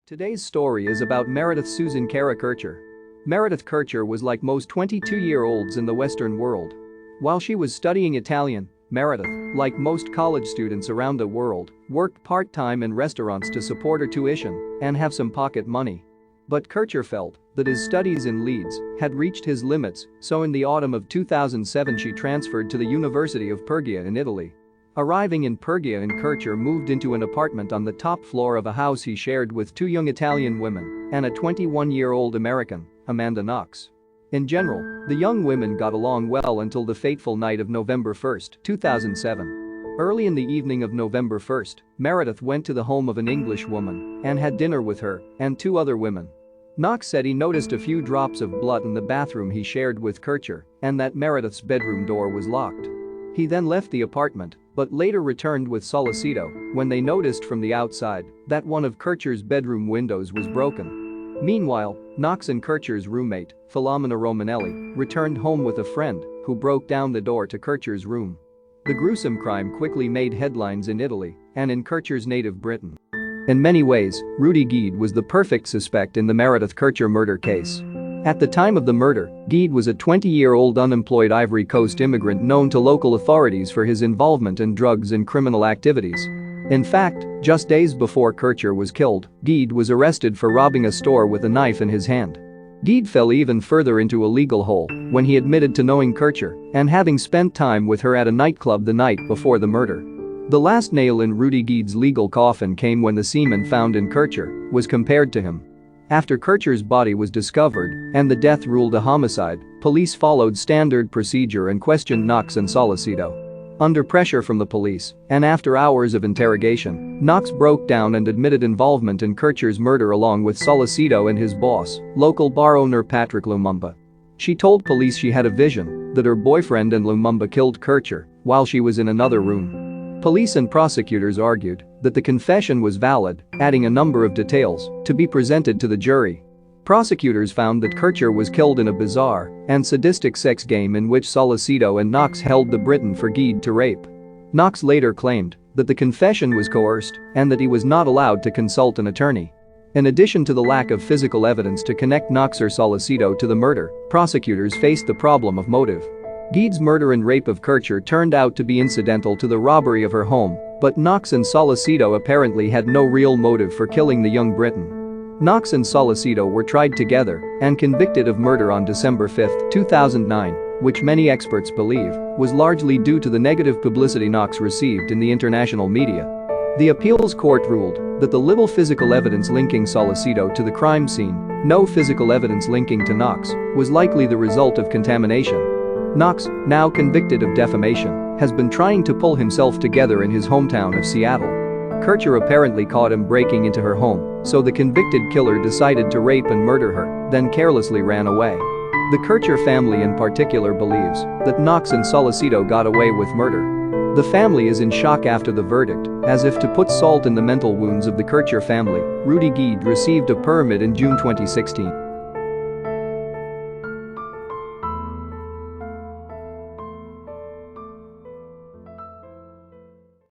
Today's story is about Meredith Susan Cara Kercher. Meredith Kercher was like most 22-year-olds in the Western world. While she was studying Italian, Meredith, like most college students around the world, worked part-time in restaurants to support her tuition and have some pocket money. But Kercher felt that his studies in Leeds had reached his limits, so in the autumn of 2007 she transferred to the University of Perguia in Italy. Arriving in Perguia, Kercher moved into an apartment on the top floor of a house he shared with two young Italian women and a 21-year-old American, Amanda Knox. In general, the young women got along well until the fateful night of November 1, 2007. Early in the evening of November 1, Meredith went to the home of an English woman and had dinner with her and two other women. Knox said he noticed a few drops of blood in the bathroom he shared with Kercher and that Meredith's bedroom door was locked. He then left the apartment, but later returned with Solicito when they noticed from the outside that one of Kercher's bedroom windows was broken. Meanwhile, Knox and Kercher's roommate, Philomena Romanelli, returned home with a friend who broke down the door to Kercher's room. The gruesome crime quickly made headlines in Italy and in Kercher's native Britain. In many ways, Rudy Guede was the perfect suspect in the Meredith Kercher murder case. At the time of the murder, Guede was a 20-year-old unemployed Ivory Coast immigrant known to local authorities for his involvement in drugs and criminal activities. In fact, just days before Kercher was killed, Guede was arrested for robbing a store with a knife in his hand. Guede fell even further into a legal hole when he admitted to knowing Kercher and having spent time with her at a nightclub the night before the murder. The last nail in Rudy Guede's legal coffin came when the semen found in Kercher was compared to him. After Kercher's body was discovered and the death ruled a homicide, police followed standard procedure and questioned Knox and Solicito. Under pressure from the police and after hours of interrogation, Knox broke down and admitted involvement in Kercher's murder along with Solicito and his boss, local bar owner Patrick Lumumba. She told police she had a vision that her boyfriend and Lumumba killed Kercher while she was in another room. Police and prosecutors argued that the confession was valid, adding a number of details to be presented to the jury. Prosecutors found that Kercher was killed in a bizarre and sadistic sex game in which Solicito and Knox held the Briton for Guede to rape. Knox later claimed that the confession was coerced and that he was not allowed to consult an attorney. In addition to the lack of physical evidence to connect Knox or Solicito to the murder, prosecutors faced the problem of motive. Guede's murder and rape of Kercher turned out to be incidental to the robbery of her home, but Knox and Solicito apparently had no real motive for killing the young Briton. Knox and Solicito were tried together and convicted of murder on December 5, 2009, which many experts believe was largely due to the negative publicity Knox received in the international media. The appeals court ruled that the little physical evidence linking Solicito to the crime scene, no physical evidence linking to Knox, was likely the result of contamination. Knox, now convicted of defamation, has been trying to pull himself together in his hometown of Seattle. Kercher apparently caught him breaking into her home, so the convicted killer decided to rape and murder her, then carelessly ran away. The Kercher family in particular believes that Knox and Solicito got away with murder. The family is in shock after the verdict, as if to put salt in the mental wounds of the Kercher family. Rudy Guede received a permit in June 2016.